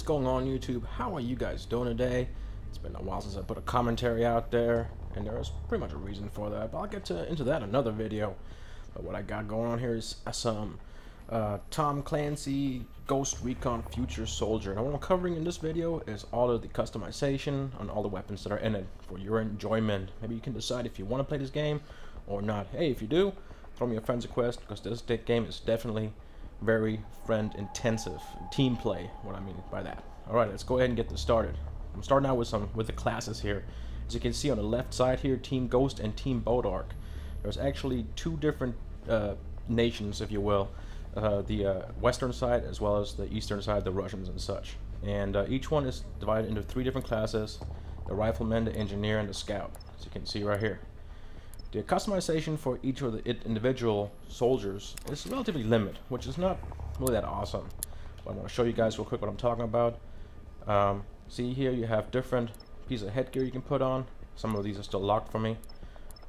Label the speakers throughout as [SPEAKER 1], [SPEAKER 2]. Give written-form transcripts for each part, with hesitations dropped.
[SPEAKER 1] going on, YouTube? How are you guys doing today? It's been a while since I put a commentary out there, and there's pretty much a reason for that, but I'll get into that in another video. But what I got going on here is some Tom Clancy Ghost Recon Future Soldier, and what I'm covering in this video is all of the customization on all the weapons that are in it for your enjoyment. Maybe you can decide if you want to play this game or not. Hey, if you do, throw me a friend's request, because this game is definitely very friend intensive. Team play, what I mean by that. Alright, let's go ahead and get this started. I'm starting out with the classes here. As you can see on the left side here, Team Ghost and Team Bodark. There's actually two different nations, if you will. The western side as well as the eastern side, the Russians and such. And each one is divided into three different classes: the rifleman, the engineer, and the scout, as you can see right here. The customization for each of the individual soldiers is relatively limited, which is not really that awesome. But I want to show you guys real quick what I'm talking about. See here, you have different pieces of headgear you can put on. Some of these are still locked for me,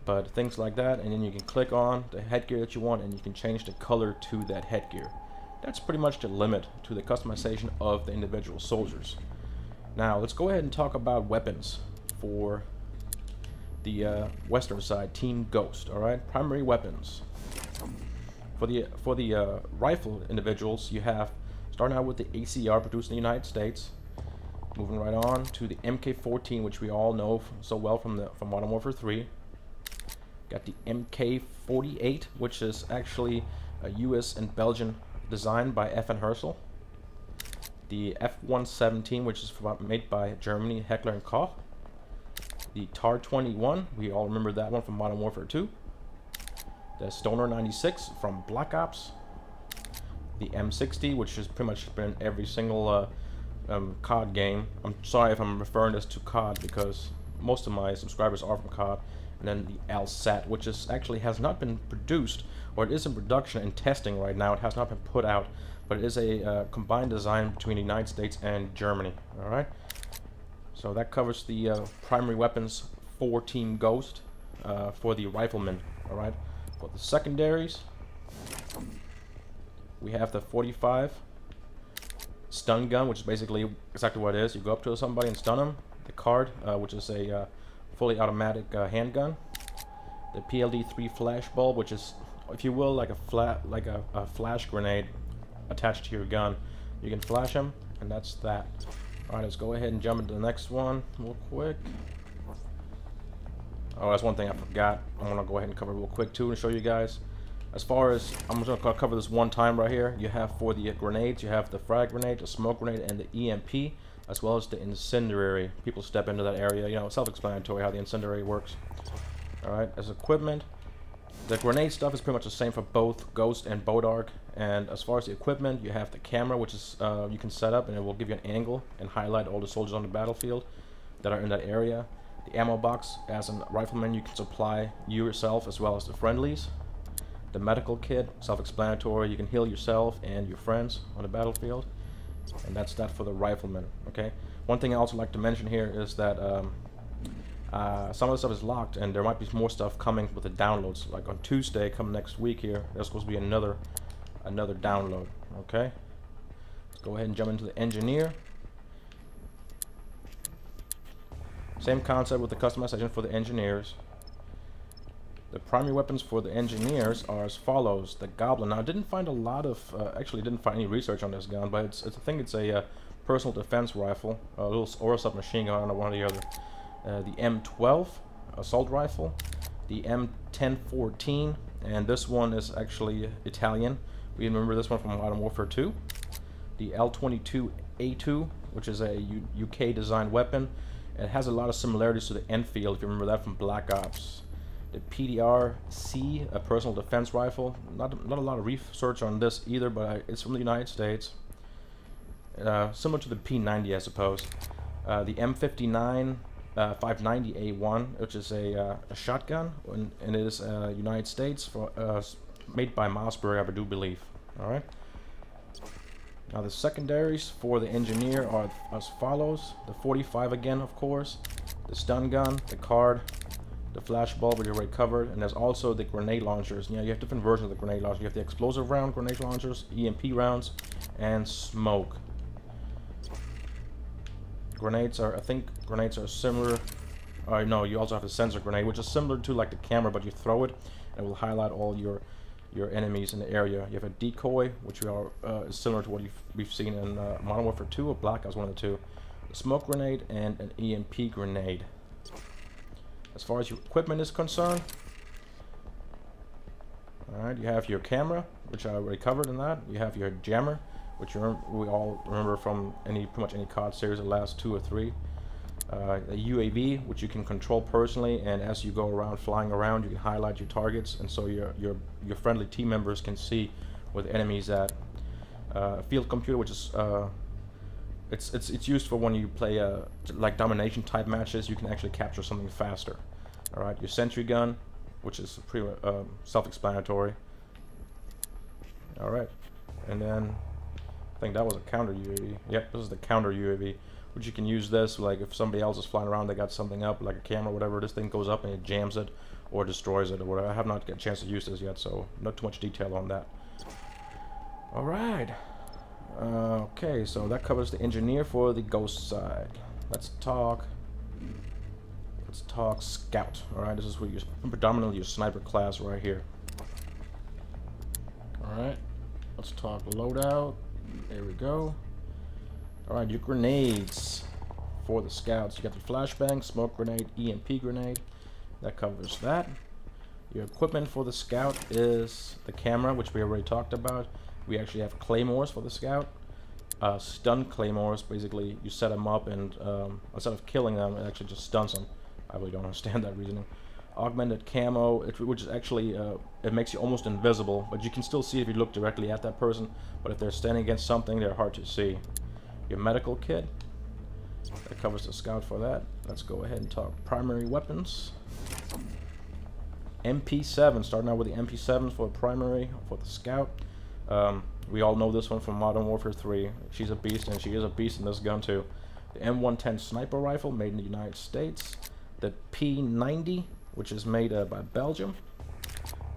[SPEAKER 1] but things like that. And then you can click on the headgear that you want, and you can change the color to that headgear. That's pretty much the limit to the customization of the individual soldiers. Now let's go ahead and talk about weapons for the western side, Team Ghost. All right, primary weapons for the rifle individuals. You have, starting out with the ACR produced in the United States, moving right on to the MK14, which we all know so well from Modern Warfare 3. Got the MK48, which is actually a US and Belgian design by FN Hersel. The F117, which is made by Germany, Heckler and Koch. The TAR-21, we all remember that one from Modern Warfare 2. The Stoner 96 from Black Ops. The M60, which has pretty much been in every single COD game. I'm sorry if I'm referring this to COD, because most of my subscribers are from COD. And then the LSAT, which actually has not been produced, or it is in production and testing right now. It has not been put out, but it is a combined design between the United States and Germany. All right. So that covers the primary weapons for Team Ghost, for the riflemen. All right. For the secondaries, we have the 45 stun gun, which is basically exactly what it is. You go up to somebody and stun them. The card, which is a fully automatic handgun. The PLD-3 flash bulb, which is, if you will, like a flash grenade attached to your gun. You can flash them, and that's that. Alright, let's go ahead and jump into the next one real quick. Oh, that's one thing I forgot. I'm going to go ahead and cover real quick too and show you guys. As far as, I'm just going to cover this one time right here. You have for the grenades, you have the frag grenade, the smoke grenade, and the EMP, as well as the incendiary. People step into that area. You know, self-explanatory how the incendiary works. Alright, as equipment, the grenade stuff is pretty much the same for both Ghost and Bodark. And as far as the equipment, you have the camera, which is you can set up, and it will give you an angle and highlight all the soldiers on the battlefield that are in that area. The ammo box, as a rifleman, you can supply you yourself as well as the friendlies. The medical kit, self-explanatory. You can heal yourself and your friends on the battlefield. And that's that for the rifleman. Okay. One thing I also like to mention here is that some of the stuff is locked, and there might be more stuff coming with the downloads. Like on Tuesday, come next week here, there's supposed to be another download. Okay. Let's go ahead and jump into the engineer. Same concept with the customization for the engineers. The primary weapons for the engineers are as follows. The Goblin. Now, I didn't find a lot of, actually didn't find any research on this gun, but I think it's a personal defense rifle, a little or submachine gun, I don't know, one or the other. The M12 assault rifle, the M1014, and this one is actually Italian. We remember this one from Modern Warfare 2. The L22A2, which is a UK designed weapon. It has a lot of similarities to the Enfield, if you remember that from Black Ops. The PDR-C, a personal defense rifle. Not a lot of research on this either, but it's from the United States. Similar to the P90, I suppose. The M59 590A1, which is a shotgun, and it is United States, made by Mossberg, I do believe. All right. Now the secondaries for the engineer are as follows: the 45 again, of course, the stun gun, the card, the flash bulb, we already covered, and there's also the grenade launchers. You know, you have different versions of the grenade launcher. You have the explosive round grenade launchers, EMP rounds, and smoke. Grenades are, I think grenades are similar. No, you also have a sensor grenade, which is similar to like the camera, but you throw it and it will highlight all your enemies in the area. You have a decoy, which is similar to what we've seen in Modern Warfare 2 or Black Ops 1 and 2. A smoke grenade and an EMP grenade. As far as your equipment is concerned, alright, you have your camera, which I already covered in that. You have your jammer, which we all remember from pretty much any COD series, the last 2 or 3. A UAV, which you can control personally, and as you go around flying around, you can highlight your targets, and so your friendly team members can see where the enemy's at. A field computer, which is it's used for when you play like domination type matches. You can actually capture something faster. All right, your sentry gun, which is pretty self-explanatory. All right, and then I think that was a counter UAV. Yep, this is the counter UAV. Which you can use this, like if somebody else is flying around, they got something up, like a camera or whatever, this thing goes up and it jams it or destroys it or whatever. I have not got a chance to use this yet, so not too much detail on that. Alright. Okay, so that covers the engineer for the ghost side. Let's talk scout. Alright, this is where you're predominantly your sniper class right here. Alright, let's talk loadout. There we go. Alright, your grenades for the scouts. You got the flashbang, smoke grenade, EMP grenade. That covers that. Your equipment for the scout is the camera, which we already talked about. We actually have claymores for the scout. Stun claymores, basically you set them up and instead of killing them, it actually just stuns them. I really don't understand that reasoning. Augmented camo, which is actually, it makes you almost invisible, but you can still see if you look directly at that person, but if they're standing against something, they're hard to see. Your medical kit, that covers the scout for that. Let's go ahead and talk primary weapons. MP7, starting out with the MP7 for primary for the scout. We all know this one from Modern Warfare 3. She's a beast, and she is a beast in this gun too. The M110 sniper rifle, made in the United States. The P90, which is made by Belgium.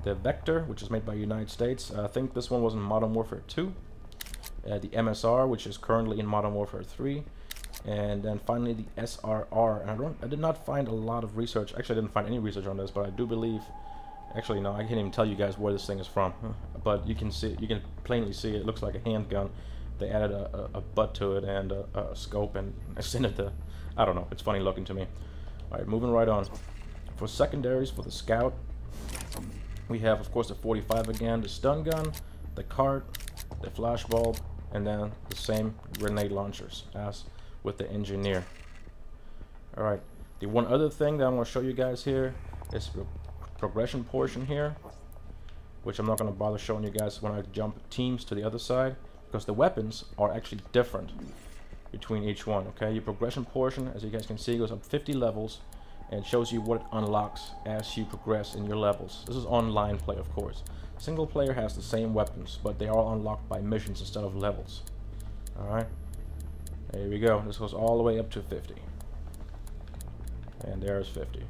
[SPEAKER 1] The Vector, which is made by United States. I think this one was in Modern Warfare 2. The MSR, which is currently in Modern Warfare 3, and then finally the SRR. And I did not find a lot of research. Actually, I didn't find any research on this, but I do believe. Actually, no, I can't even tell you guys where this thing is from. But you can see, you can plainly see it looks like a handgun. They added a butt to it and a scope and extended the. I don't know. It's funny looking to me. All right, moving right on. For secondaries for the scout, we have of course the 45 again, the stun gun, the cart, the flash bulb, and then the same grenade launchers as with the engineer. Alright, the one other thing that I'm going to show you guys here is the progression portion here, which I'm not going to bother showing you guys when I jump teams to the other side, because the weapons are actually different between each one. Okay, your progression portion, as you guys can see, goes up 50 levels and shows you what it unlocks as you progress in your levels. This is online play, of course. Single player has the same weapons, but they are unlocked by missions instead of levels. Alright, there we go. This goes all the way up to 50. And there's 50.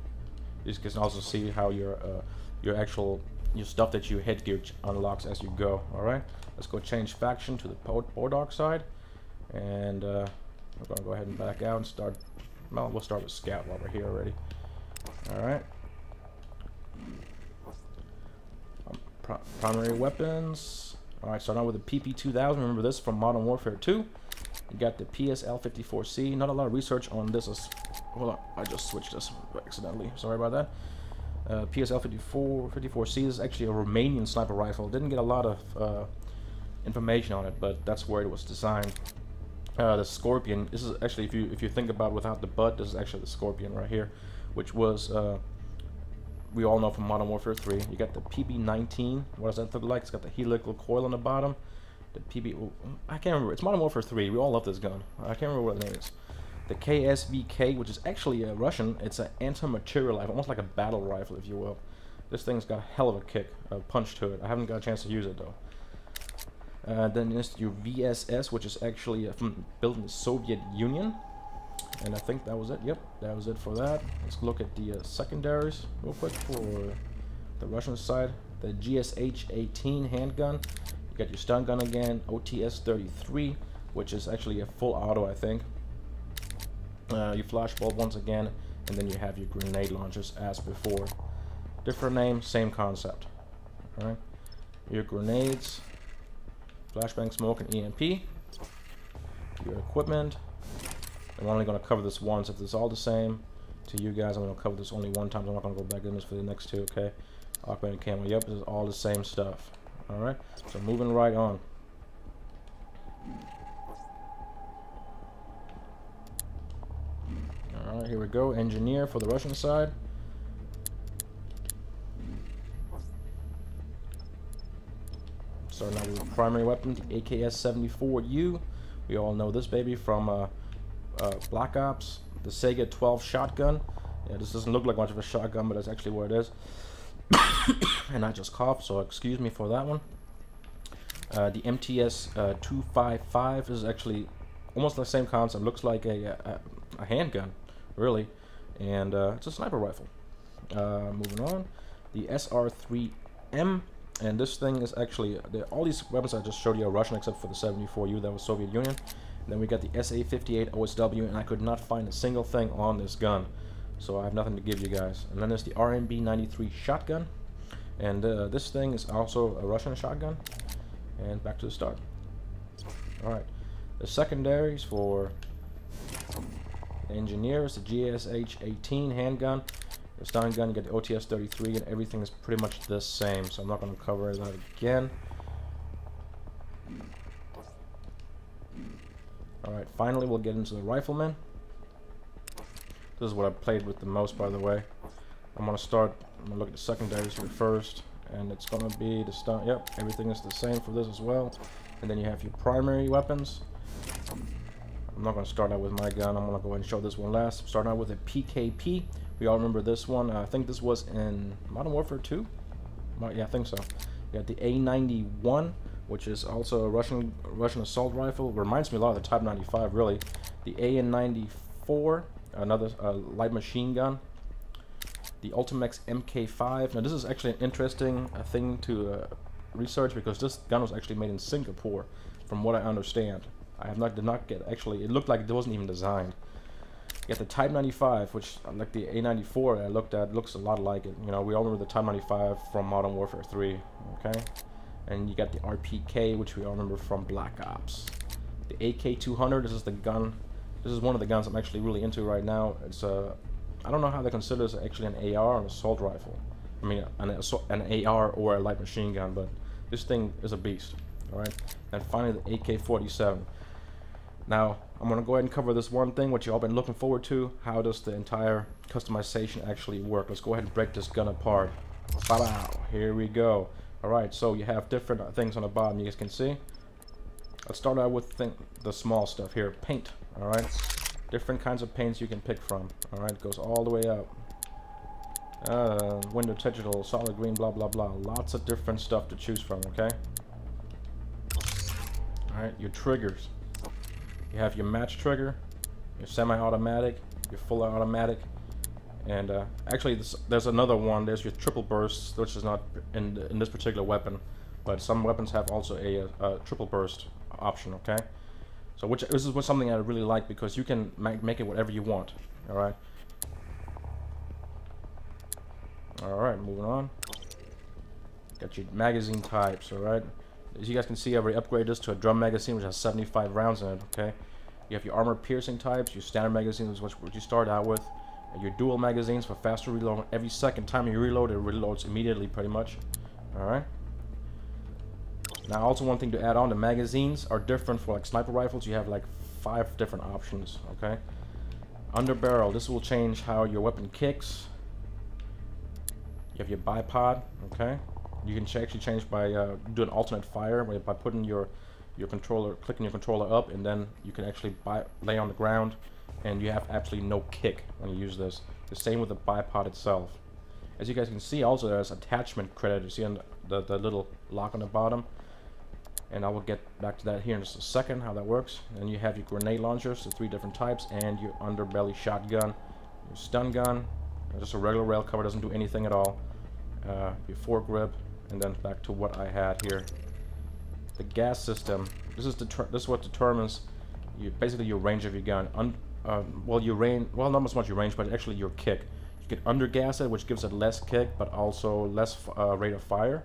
[SPEAKER 1] You can also see how your stuff that you headgear unlocks as you go. Alright, let's go change faction to the Podok side. And we're going to go ahead and back out and start. Well, we'll start with Scout while we're here already. Alright. Primary weapons. Alright, starting out with the PP2000. Remember this from Modern Warfare 2. You got the PSL-54C. Not a lot of research on this. Hold on, I just switched this accidentally. Sorry about that. PSL-54C is actually a Romanian sniper rifle. Didn't get a lot of information on it, but that's where it was designed. The Scorpion. This is actually, if you think about without the butt, this is actually the Scorpion right here, which was we all know from Modern Warfare 3. You got the PB19. What does that look like? It's got the helical coil on the bottom. The PB, I can't remember. It's Modern Warfare 3. We all love this gun. I can't remember what the name is. The KSVK, which is actually a Russian. It's an anti-material rifle, almost like a battle rifle, if you will. This thing's got a hell of a kick, a punch to it. I haven't got a chance to use it though. Then there's your VSS, which is actually built in the Soviet Union. And I think that was it. Yep, that was it for that. Let's look at the secondaries real quick for the Russian side. The GSH-18 handgun. You got your stun gun again, OTS-33, which is actually a full auto, I think. Your flashbulb once again, and then you have your grenade launchers as before. Different name, same concept. Alright, your grenades, flashbang, smoke, and EMP. Your equipment. I'm only going to cover this once. If it's all the same to you guys, I'm going to cover this only one time. I'm not going to go back in this for the next two, okay? Augmented camo, yep, this is all the same stuff. Alright, so moving right on. Alright, here we go. Engineer for the Russian side. Starting out with the primary weapon, the AKS-74U. We all know this baby from Black Ops, the Sega 12 shotgun. Yeah, this doesn't look like much of a shotgun, but that's actually what it is. And I just coughed, so excuse me for that one. The MTS-255 is actually almost the same concept. Looks like a handgun, really, and it's a sniper rifle. Moving on, the SR3M, and this thing is actually all these weapons I just showed you are Russian except for the 74U that was Soviet Union. And then we got the SA-58 OSW, and I could not find a single thing on this gun, so I have nothing to give you guys. And then there's the RMB-93 shotgun, and this thing is also a Russian shotgun. And back to the start. Alright, the secondaries for the engineers, the GSH-18 handgun, the stun gun, you get the OTS-33, and everything is pretty much the same, so I'm not going to cover that again. Alright, finally we'll get into the rifleman. This is what I played with the most, by the way. I'm going to look at the secondaries here first, and it's going to be the stun. Yep, everything is the same for this as well. And then you have your primary weapons. I'm not going to start out with my gun. I'm going to go ahead and show this one last. Starting out with a PKP. We all remember this one. I think this was in Modern Warfare 2. Yeah, I think so. You got the A91, which is also a Russian assault rifle. Reminds me a lot of the Type 95, really. The AN-94, another light machine gun. The Ultimax MK5. Now this is actually an interesting thing to research, because this gun was actually made in Singapore, from what I understand. Did not get, actually, it looked like it wasn't even designed. You got the Type 95, which, like the A94 that I looked at, looks a lot like it. You know, we all remember the Type 95 from Modern Warfare 3, okay? And you got the RPK, which we all remember from Black Ops. The AK-200, this is the gun, this is one of the guns I'm actually really into right now. It's I don't know how they consider this actually an AR or an assault rifle. I mean, an AR or a light machine gun, but this thing is a beast, alright? And finally, the AK-47. Now, I'm going to go ahead and cover this one thing, which you all been looking forward to. How does the entire customization actually work? Let's go ahead and break this gun apart. Ba-bow, here we go. Alright, so you have different things on the bottom, you guys can see. Let's start out with the small stuff here. Paint, alright? Different kinds of paints you can pick from. Alright, it goes all the way up. Window digital, solid green, blah blah blah. Lots of different stuff to choose from, okay? Alright, your triggers. You have your match trigger, your semi-automatic, your full automatic, and actually there's another one. There's your triple burst, which is not in this particular weapon, but some weapons have also a triple burst option, okay? So this is something I really like, because you can make it whatever you want. Alright. Alright, moving on. Got your magazine types, alright. As you guys can see, I've already upgraded this to a drum magazine, which has 75 rounds in it, okay? You have your armor piercing types, your standard magazines, which you start out with, and your dual magazines for faster reload. Every second time you reload, it reloads immediately, pretty much. Alright. Now, also one thing to add on, the magazines are different for like sniper rifles. You have like 5 different options, okay? Under barrel, this will change how your weapon kicks. You have your bipod, okay? You can actually change by doing alternate fire, by putting your controller, clicking your controller up, and then you can actually lay on the ground, and you have absolutely no kick when you use this. The same with the bipod itself. As you guys can see, also there's attachment credit. You see on the little lock on the bottom, and I will get back to that here in just a second, how that works. And you have your grenade launchers, the 3 different types, and your underbelly shotgun, your stun gun, just a regular rail cover, doesn't do anything at all. Your foregrip, and then back to what I had here. The gas system. This is what determines basically your range of your gun. well, your range, well, not as much your range, but actually your kick. You can undergas it, which gives it less kick, but also less rate of fire.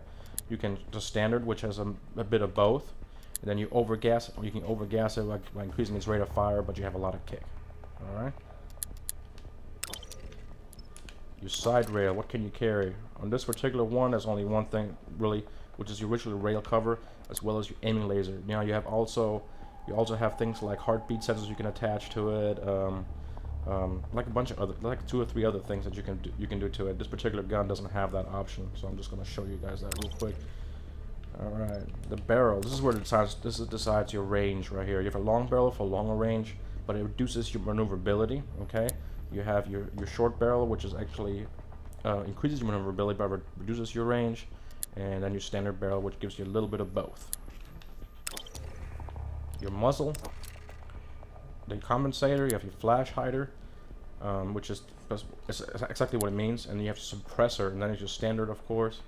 [SPEAKER 1] You can just standard, which has a bit of both. And then you overgas, or you can overgas it by increasing its rate of fire, but you have a lot of kick. All right. Your side rail, what can you carry? On this particular one, there's only one thing really, which is your original rail cover, as well as your aiming laser. Now you also have things like heartbeat sensors you can attach to it, like a bunch of other, like 2 or 3 other things that you can do to it. This particular gun doesn't have that option, so I'm just going to show you guys that real quick. All right, the barrel. This is where it decides your range right here. You have a long barrel for longer range, but it reduces your maneuverability. Okay. You have your short barrel, which is actually increases your maneuverability but reduces your range, and then your standard barrel, which gives you a little bit of both. Your muzzle, the compensator, you have your flash hider, which is exactly what it means, and you have suppressor, and then it's your standard, of course,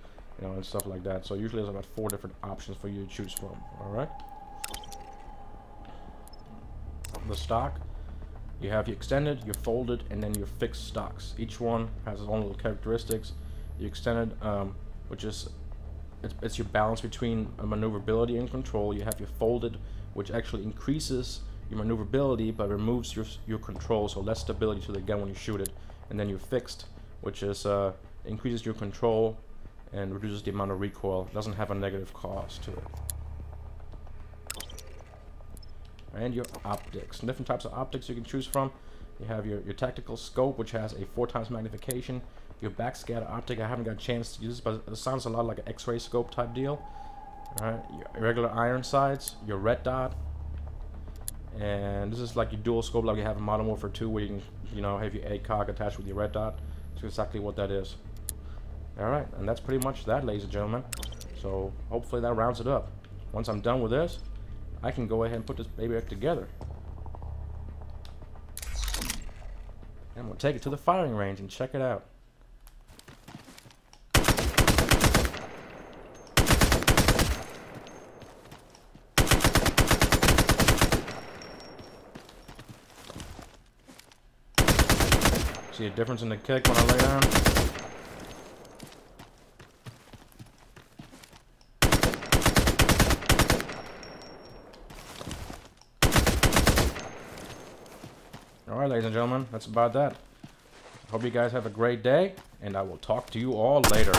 [SPEAKER 1] you know, and stuff like that. So usually there's about 4 different options for you to choose from. All right. The stock. You have your extended, your folded, and then your fixed stocks. Each one has its own little characteristics. Your extended, which is it's your balance between maneuverability and control. You have your folded, which actually increases your maneuverability but removes your control, so less stability to the gun when you shoot it. And then your fixed, which is increases your control and reduces the amount of recoil. It doesn't have a negative cost to it. And your optics, different types of optics you can choose from. You have your tactical scope, which has a 4x magnification. Your backscatter optic, I haven't got a chance to use this, but it sounds a lot like an X-ray scope type deal. Alright, your regular iron sights, your red dot, and this is like your dual scope, like you have in Modern Warfare 2, where you can, you know, have your ACOG attached with your red dot. That's exactly what that is. Alright, and that's pretty much that, ladies and gentlemen. So hopefully that rounds it up. Once I'm done with this, I can go ahead and put this baby back together. And we'll take it to the firing range and check it out. See a difference in the kick when I lay down? Alright, ladies and gentlemen, that's about that. Hope you guys have a great day, and I will talk to you all later.